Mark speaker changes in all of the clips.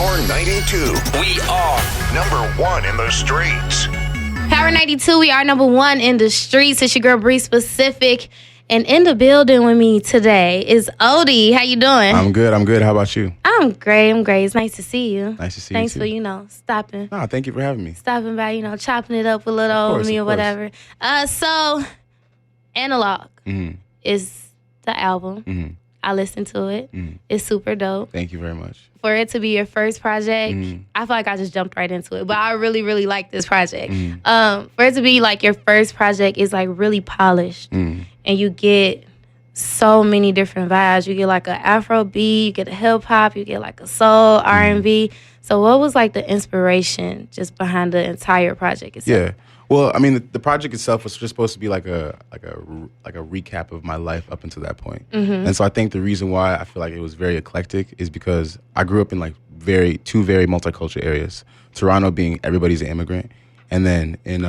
Speaker 1: Power 92. We are number one in the streets.
Speaker 2: Power 92, we are number one in the streets. It's your girl Bree Specific. And in the building with me today is ODIE. How you doing?
Speaker 3: I'm good. How about you?
Speaker 2: I'm great. It's nice to see you.
Speaker 3: Nice to see
Speaker 2: Thanks
Speaker 3: you too.
Speaker 2: for, stopping.
Speaker 3: No, thank you for having me.
Speaker 2: Stopping by, chopping it up with little old me or whatever. So, Analog is the album.
Speaker 3: Mm-hmm.
Speaker 2: I listened to it.
Speaker 3: Mm-hmm.
Speaker 2: It's super dope.
Speaker 3: Thank you very much.
Speaker 2: For it to be your first project, I feel like I just jumped right into it. But I really, really like this project. For it to be like your first project is like really polished. And you get so many different vibes. You get like an Afro beat, you get a hip hop, you get like a soul, R&B. So what was like the inspiration just behind the entire project itself?
Speaker 3: Yeah. Well, I mean, the project itself was just supposed to be like a recap of my life up until that point. And so I think the reason why I feel like it was very eclectic is because I grew up in like two very multicultural areas. Toronto being everybody's an immigrant, and then in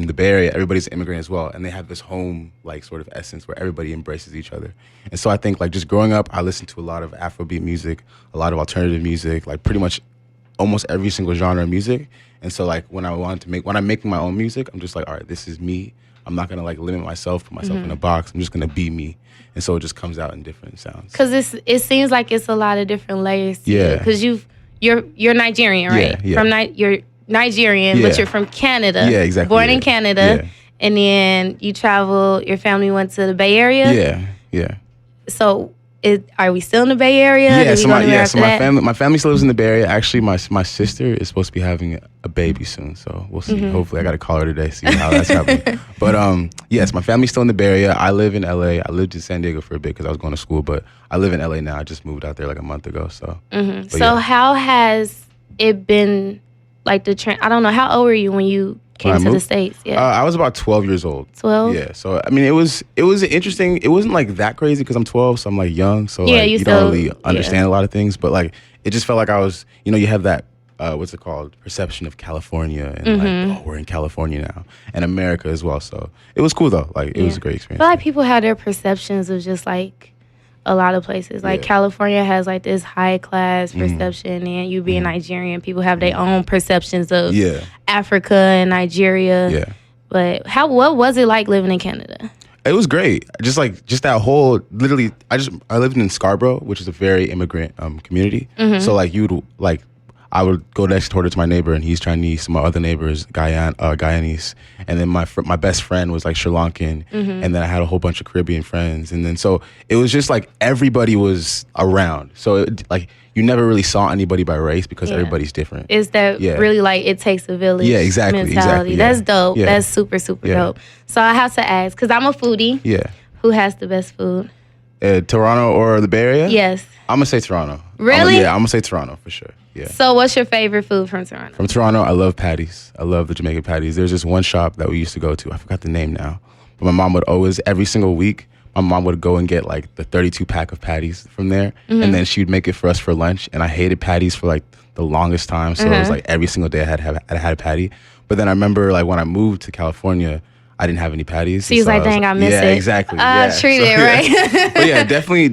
Speaker 3: the Bay Area everybody's an immigrant as well. And they have this home like sort of essence where everybody embraces each other. And so I think like just growing up, I listened to a lot of Afrobeat music, a lot of alternative music, like pretty much almost every single genre of music. And so like when I'm making my own music, I'm just like, all right, this is me. I'm not gonna like limit myself, put myself in a box. I'm just gonna be me. And so it just comes out in different sounds.
Speaker 2: Because it seems like it's a lot of different layers to it. Because you're Nigerian, right?
Speaker 3: Yeah.
Speaker 2: You're Nigerian, but you're from Canada.
Speaker 3: Yeah, exactly.
Speaker 2: Born in Canada.
Speaker 3: Yeah.
Speaker 2: And then you travel, your family went to the Bay Area.
Speaker 3: Yeah.
Speaker 2: So are we still in the Bay Area?
Speaker 3: Yeah, my family still lives in the Bay Area. Actually, my sister is supposed to be having a baby soon, so we'll see. Hopefully, I got to call her today, see how that's happening. But yes, my family's still in the Bay Area. I live in LA. I lived in San Diego for a bit because I was going to school, but I live in LA now. I just moved out there like a month ago. So,
Speaker 2: how has it been? Like I don't know. How old were you when you came to the States? Yeah,
Speaker 3: I was about 12 years old.
Speaker 2: 12.
Speaker 3: Yeah. So I mean, it was interesting. It wasn't like that crazy because I'm 12, so I'm like young. So like, you don't really understand a lot of things. But like, it just felt like I was. You have that what's it called? Perception of California, and like, oh, we're in California now, and America as well. So it was cool though. Like it was a great experience.
Speaker 2: I feel like people have their perceptions of just like a lot of places. Like California has like this high class perception, and you being Nigerian, people have their own perceptions of Africa and Nigeria.
Speaker 3: Yeah.
Speaker 2: But what was it like living in Canada?
Speaker 3: It was great. Just that whole literally. I lived in Scarborough, which is a very immigrant community. So like I would go next door to my neighbor, and he's Chinese. My other neighbor is Guyanese, and then my best friend was like Sri Lankan, and then I had a whole bunch of Caribbean friends, and then so it was just like everybody was around. So like you never really saw anybody by race because everybody's different.
Speaker 2: Is that really like it takes a village?
Speaker 3: Yeah, exactly.
Speaker 2: Mentality. That's dope.
Speaker 3: Yeah.
Speaker 2: That's super dope. So I have to ask because I'm a foodie.
Speaker 3: Yeah.
Speaker 2: Who has the best food?
Speaker 3: Toronto or the Bay Area?
Speaker 2: Yes.
Speaker 3: I'm gonna say Toronto.
Speaker 2: Really?
Speaker 3: I'm gonna say Toronto for sure. Yeah.
Speaker 2: So what's your favorite food from Toronto?
Speaker 3: From Toronto, I love patties. I love the Jamaican patties. There's this one shop that we used to go to. I forgot the name now. But my mom would always, every single week, my mom would go and get like the 32 pack of patties from there. And then she would make it for us for lunch. And I hated patties for like the longest time. So it was like every single day I had a patty. But then I remember like when I moved to California, I didn't have any patties.
Speaker 2: So he was like, dang, I miss it.
Speaker 3: Yeah, exactly.
Speaker 2: Treat it, right?
Speaker 3: But yeah, definitely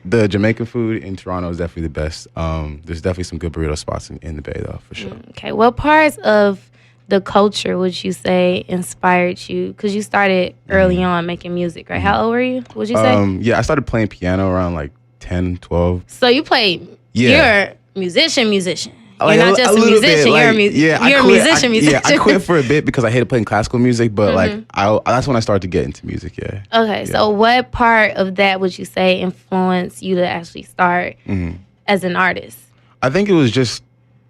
Speaker 3: the Jamaican food in Toronto is definitely the best. There's definitely some good burrito spots in the Bay, though, for sure.
Speaker 2: Okay. What parts of the culture would you say inspired you? Because you started early on making music, right? How old were you, would you say?
Speaker 3: Yeah, I started playing piano around like 10, 12.
Speaker 2: So you played, you're a musician.
Speaker 3: Like
Speaker 2: you're not just a musician. You're a musician.
Speaker 3: Yeah, I quit for a bit because I hated playing classical music, but like that's when I started to get into music. Yeah.
Speaker 2: Okay, so what part of that would you say influenced you to actually start as an artist?
Speaker 3: I think it was just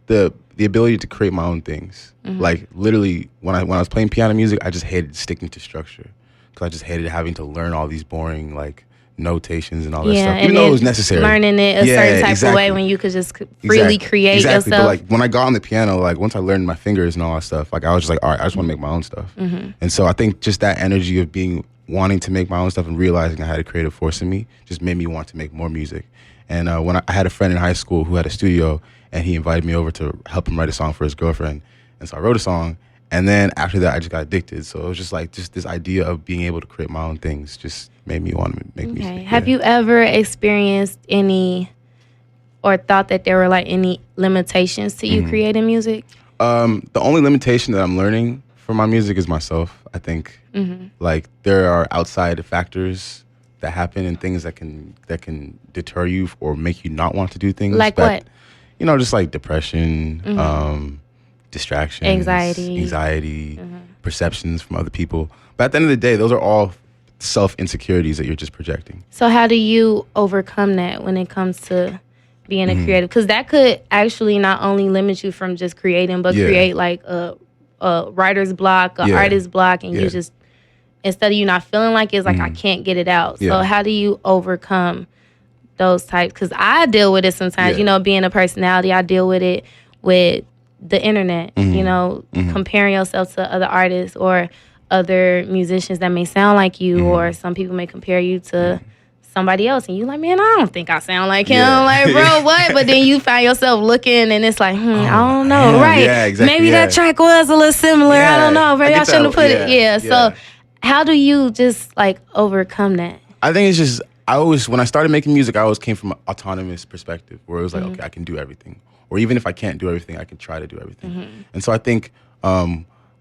Speaker 3: the ability to create my own things. Like literally, when I was playing piano music, I just hated sticking to structure because I just hated having to learn all these boring like notations and all that stuff, even though it was necessary.
Speaker 2: Learning it a certain type of way when you could just freely create yourself.
Speaker 3: But like when I got on the piano, like once I learned my fingers and all that stuff, like I was just like, all right, I just want to make my own stuff. And so I think just that energy of wanting to make my own stuff and realizing I had a creative force in me just made me want to make more music. And when I had a friend in high school who had a studio, and he invited me over to help him write a song for his girlfriend, and so I wrote a song. And then after that, I just got addicted. So it was just like this idea of being able to create my own things just made me want to make music.
Speaker 2: Have you ever experienced any or thought that there were like any limitations to you creating music?
Speaker 3: The only limitation that I'm learning for my music is myself. I think like there are outside factors that happen and things that can deter you or make you not want to do things.
Speaker 2: Like what?
Speaker 3: You know, just like depression, distractions, anxiety, perceptions from other people. But at the end of the day, those are all self-insecurities that you're just projecting.
Speaker 2: So how do you overcome that when it comes to being a creative? Because that could actually not only limit you from just creating, but create like a writer's block, a artist block, and you just, instead of you not feeling like it, it's like, I can't get it out. So how do you overcome those types? Because I deal with it sometimes, you know, being a personality, I deal with it with the internet, you know, comparing yourself to other artists or other musicians that may sound like you, or some people may compare you to somebody else, and you like, man, I don't think I sound like him. Like, bro, what? But then you find yourself looking, and it's like, I don't know, right? Yeah, exactly, maybe that track was a little similar. I don't know. Maybe I shouldn't have put it. So how do you just like overcome that?
Speaker 3: I think it's just, when I started making music, I always came from an autonomous perspective where it was like, okay, I can do everything. Or even if I can't do everything, I can try to do everything. And so I think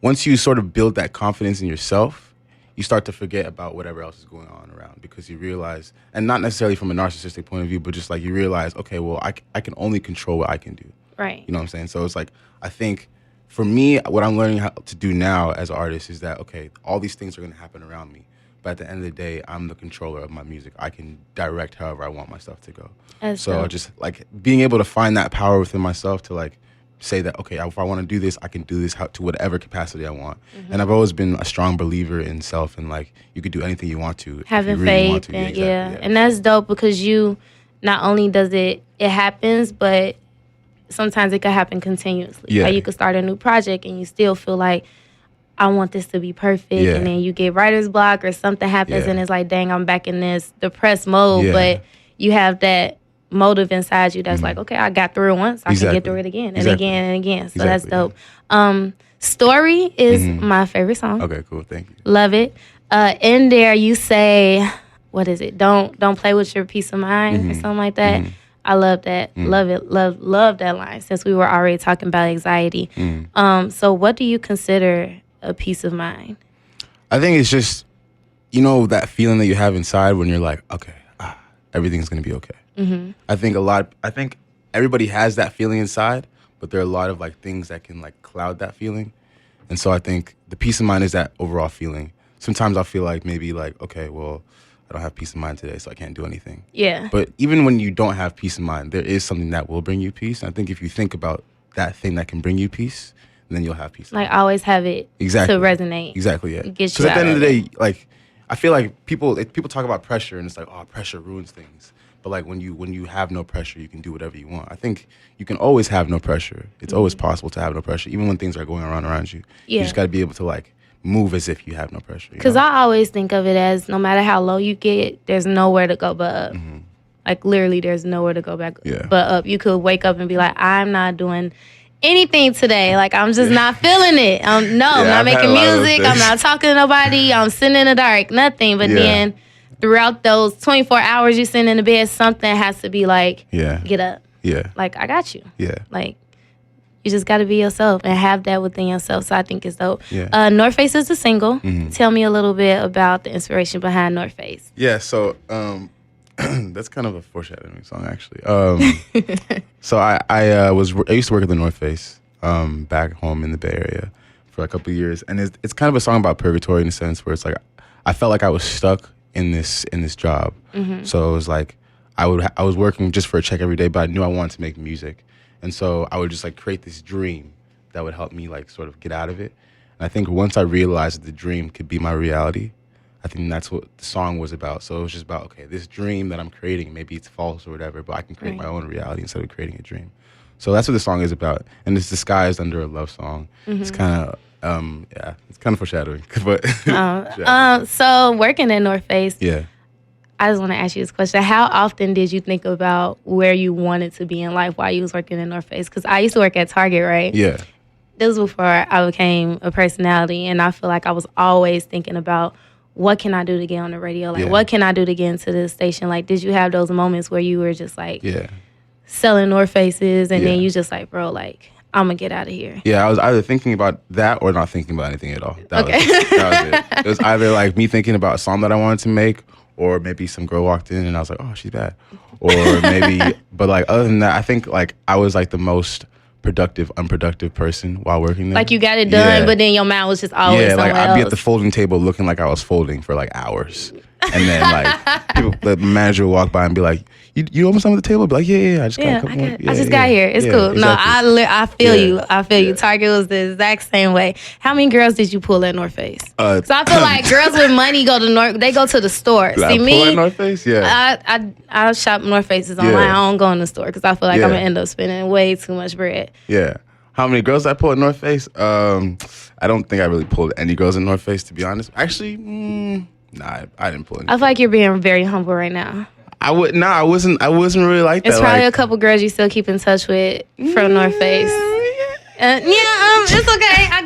Speaker 3: once you sort of build that confidence in yourself, you start to forget about whatever else is going on around, because you realize, and not necessarily from a narcissistic point of view, but just like you realize, okay, well, I can only control what I can do.
Speaker 2: Right.
Speaker 3: You know what I'm saying? So it's like, I think for me, what I'm learning how to do now as an artist is that, okay, all these things are going to happen around me. But at the end of the day, I'm the controller of my music. I can direct however I want my stuff to go. So just like being able to find that power within myself to like say that, okay, if I want to do this, I can do this to whatever capacity I want. And I've always been a strong believer in self, and like you could do anything you want to.
Speaker 2: Having
Speaker 3: if you really
Speaker 2: faith.
Speaker 3: Want to. Yeah, exactly, yeah.
Speaker 2: And that's dope, because you, not only does it happens, but sometimes it could happen continuously.
Speaker 3: Yeah.
Speaker 2: Like you could start a new project and you still feel like, I want this to be perfect. And then you get writer's block or something happens and it's like, dang, I'm back in this depressed mode. But you have that motive inside you that's like, okay, I got through it once. I can get through it again and again and again. So that's dope. Story is my favorite song.
Speaker 3: Okay, cool. Thank you.
Speaker 2: Love it. In there you say, what is it? Don't play with your peace of mind or something like that. I love that. Love it. Love that line, since we were already talking about anxiety. So what do you consider a peace of mind?
Speaker 3: I think it's just, you know, that feeling that you have inside when you're like, okay, everything's going to be okay. I think everybody has that feeling inside, but there are a lot of like things that can like cloud that feeling. And so I think the peace of mind is that overall feeling. Sometimes I feel like maybe like, okay, well, I don't have peace of mind today, so I can't do anything. Yeah. But even when you don't have peace of mind, there is something that will bring you peace. And I think if you think about that thing that can bring you peace, then you'll have peace.
Speaker 2: Like always have it to resonate.
Speaker 3: Exactly, yeah. Because at the end of the day, like I feel like people talk about pressure and it's like, oh, pressure ruins things. But like when you have no pressure, you can do whatever you want. I think you can always have no pressure. It's always possible to have no pressure, even when things are going around you. You just got to be able to like move as if you have no pressure.
Speaker 2: Because I always think of it as no matter how low you get, there's nowhere to go but up. Like literally, there's nowhere to go back but up. You could wake up and be like, I'm not doing anything today. Like I'm just not feeling it. I'm not making music. I'm not talking to nobody. I'm sitting in the dark. Nothing. But then throughout those 24 hours you're sitting in the bed, something has to be like, get up. Yeah. Like I got you. Yeah. Like you just got to be yourself and have that within yourself. So I think it's dope. Yeah. North Face is a single. Tell me a little bit about the inspiration behind North Face.
Speaker 3: Yeah. So that's kind of a foreshadowing song, actually. So I used to work at the North Face back home in the Bay Area for a couple of years, and it's kind of a song about purgatory in a sense where it's like I felt like I was stuck in this job. So it was like I was working just for a check every day, but I knew I wanted to make music, and so I would just like create this dream that would help me like sort of get out of it. And I think once I realized that the dream could be my reality, I think that's what the song was about. So it was just about, okay, this dream that I'm creating, maybe it's false or whatever, but I can create my own reality instead of creating a dream. So that's what the song is about. And it's disguised under a love song. It's kind of, it's kind of foreshadowing. But
Speaker 2: so working at North Face, I just want to ask you this question. How often did you think about where you wanted to be in life while you was working at North Face? Because I used to work at Target, right? Yeah. This was before I became a personality, and I feel like I was always thinking about, what can I do to get on the radio? Like, what can I do to get into the station? Like, did you have those moments where you were just like, selling North Faces, and
Speaker 3: Yeah.
Speaker 2: then you just like, bro, like, I'm gonna get out of here.
Speaker 3: Yeah, I was either thinking about that or not thinking about anything at all. That was it. It was either like me thinking about a song that I wanted to make, or maybe some girl walked in and I was like, oh, she's bad. Or maybe, but like other than that, I think like I was like the most productive, unproductive person while working there.
Speaker 2: Like you got it done, but then your mind was just always somewhere
Speaker 3: like I'd be at
Speaker 2: else.
Speaker 3: the folding table looking like I was folding for like hours. And then like the manager would walk by and be like, you almost on the table? I'd be like, yeah, I just got a couple more.
Speaker 2: I just got here. It's cool.
Speaker 3: Exactly.
Speaker 2: No, I feel you. I feel you.
Speaker 3: Yeah.
Speaker 2: Target was the exact same way. How many girls did you pull at North Face? So I feel like girls with money they go to the store.
Speaker 3: Did I
Speaker 2: See
Speaker 3: pull
Speaker 2: me,
Speaker 3: at North Face? Yeah.
Speaker 2: I shop North Faces online. I don't go in the store because I feel like I'm gonna end up spending way too much bread.
Speaker 3: Yeah. How many girls I pulled at North Face? I don't think I really pulled any girls in North Face, to be honest. Actually, nah, I didn't pull any.
Speaker 2: I feel like you're being very humble right now.
Speaker 3: I wasn't really like that.
Speaker 2: It's probably
Speaker 3: like,
Speaker 2: a couple girls you still keep in touch with from North Face. It's okay. I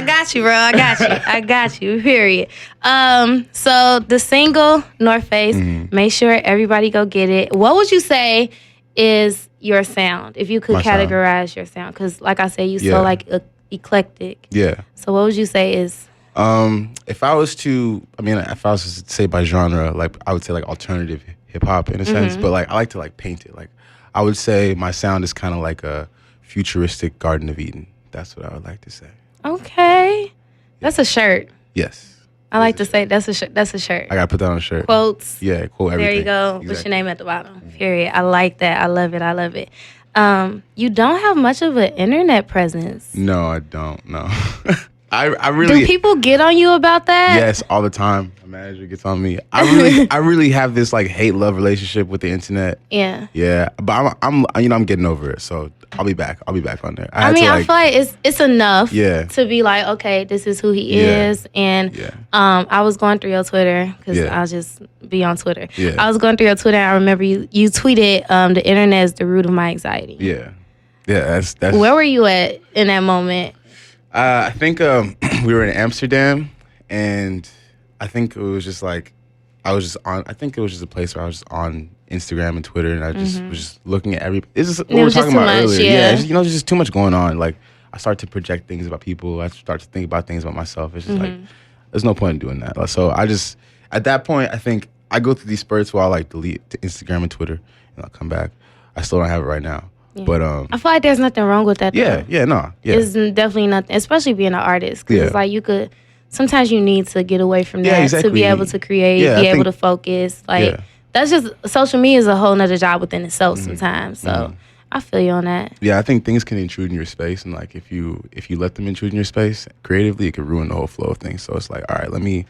Speaker 2: got you, bro. I got you. Period. So the single North Face, make sure everybody go get it. What would you say is your sound? If you could categorize your sound, because like I said, you so like eclectic.
Speaker 3: Yeah.
Speaker 2: So what would you say is?
Speaker 3: If I was to say by genre, like I would say like alternative hip hop in a sense, but like I like to like paint it. Like I would say my sound is kind of like a futuristic Garden of Eden. That's what I would like to say.
Speaker 2: Okay, that's a shirt.
Speaker 3: Yes.
Speaker 2: I like to say that's a shirt. That's a shirt.
Speaker 3: I gotta put that on a shirt.
Speaker 2: Quotes.
Speaker 3: Yeah, quote everything.
Speaker 2: There you go.
Speaker 3: Exactly.
Speaker 2: Put your name at the bottom. Period. I like that. I love it. You don't have much of an internet presence.
Speaker 3: No, I don't. No. I really.
Speaker 2: Do people get on you about that?
Speaker 3: Yes, all the time. My manager gets on me. I really have this like hate-love relationship with the internet.
Speaker 2: Yeah.
Speaker 3: Yeah, but I'm getting over it. So I'll be back on there.
Speaker 2: I feel like it's enough.
Speaker 3: Yeah.
Speaker 2: To be like, okay, this is who he is, and I was going through your Twitter because I'll just be on Twitter.
Speaker 3: Yeah.
Speaker 2: I was going through your Twitter. And I remember you tweeted, "The internet is the root of my anxiety."
Speaker 3: Yeah. That's.
Speaker 2: Where were you at in that moment?
Speaker 3: I think we were in Amsterdam, and I think it was just like I was just on. I think it was just a place where I was just on Instagram and Twitter, and I just was just looking at every. This is what we were talking about earlier. Yeah, it's just, there's just too much going on. Like I start to project things about people. I start to think about things about myself. It's just like there's no point in doing that. Like, so I just at that point I think I go through these spurts where I like delete Instagram and Twitter, and I'll come back. I still don't have it right now. Yeah. But
Speaker 2: I feel like there's nothing wrong with that.
Speaker 3: Yeah,
Speaker 2: though. It's definitely nothing, especially being an artist. Because it's like you could. Sometimes you need to get away from that to be able to create, be able to focus. Like that's just social media is a whole nother job within itself sometimes. So I feel you on that.
Speaker 3: Yeah, I think things can intrude in your space, and like if you let them intrude in your space creatively, it could ruin the whole flow of things. So it's like, all right, let me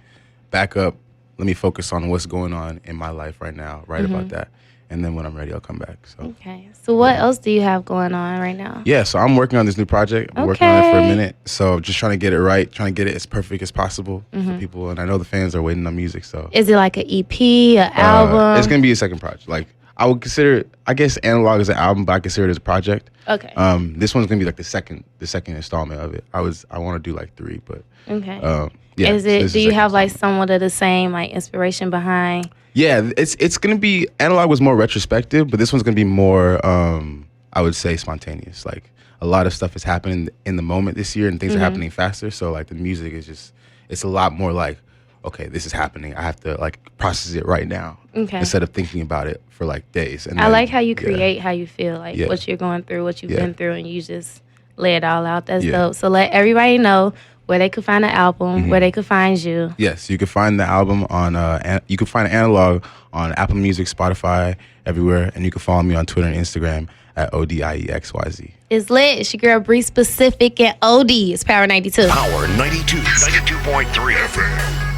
Speaker 3: back up. Let me focus on what's going on in my life right now. Write about that. And then when I'm ready, I'll come back. So
Speaker 2: okay. So what else do you have going on right now?
Speaker 3: Yeah, so I'm working on this new project. I've been working on it for a minute. So just trying to get it right, trying to get it as perfect as possible for people. And I know the fans are waiting on music. So
Speaker 2: is it like an EP, an album?
Speaker 3: It's gonna be a second project. Like I would consider it, I guess Analog is an album, but I consider it as a project.
Speaker 2: Okay.
Speaker 3: This one's gonna be like the second installment of it. I want to do like 3, but
Speaker 2: okay.
Speaker 3: Yeah.
Speaker 2: Is it? Do you have like somewhat of the same like inspiration behind?
Speaker 3: Yeah, it's gonna be Analog was more retrospective, but this one's gonna be more I would say spontaneous. Like a lot of stuff is happening in the moment this year, and things are happening faster. So like the music is just it's a lot more like, okay, this is happening. I have to like process it right now instead of thinking about it for like days. And
Speaker 2: I like how you create how you feel, like what you're going through, what you've been through, and you just lay it all out. That's dope. So let everybody know where they could find the album, where they could find you. Yes,
Speaker 3: you can find the album on, you can find Analog on Apple Music, Spotify, everywhere. And you can follow me on Twitter and Instagram at ODIEXYZ.
Speaker 2: It's lit. It's your girl Bree Specific and OD. It's Power 92.
Speaker 1: Power 92.3 FM.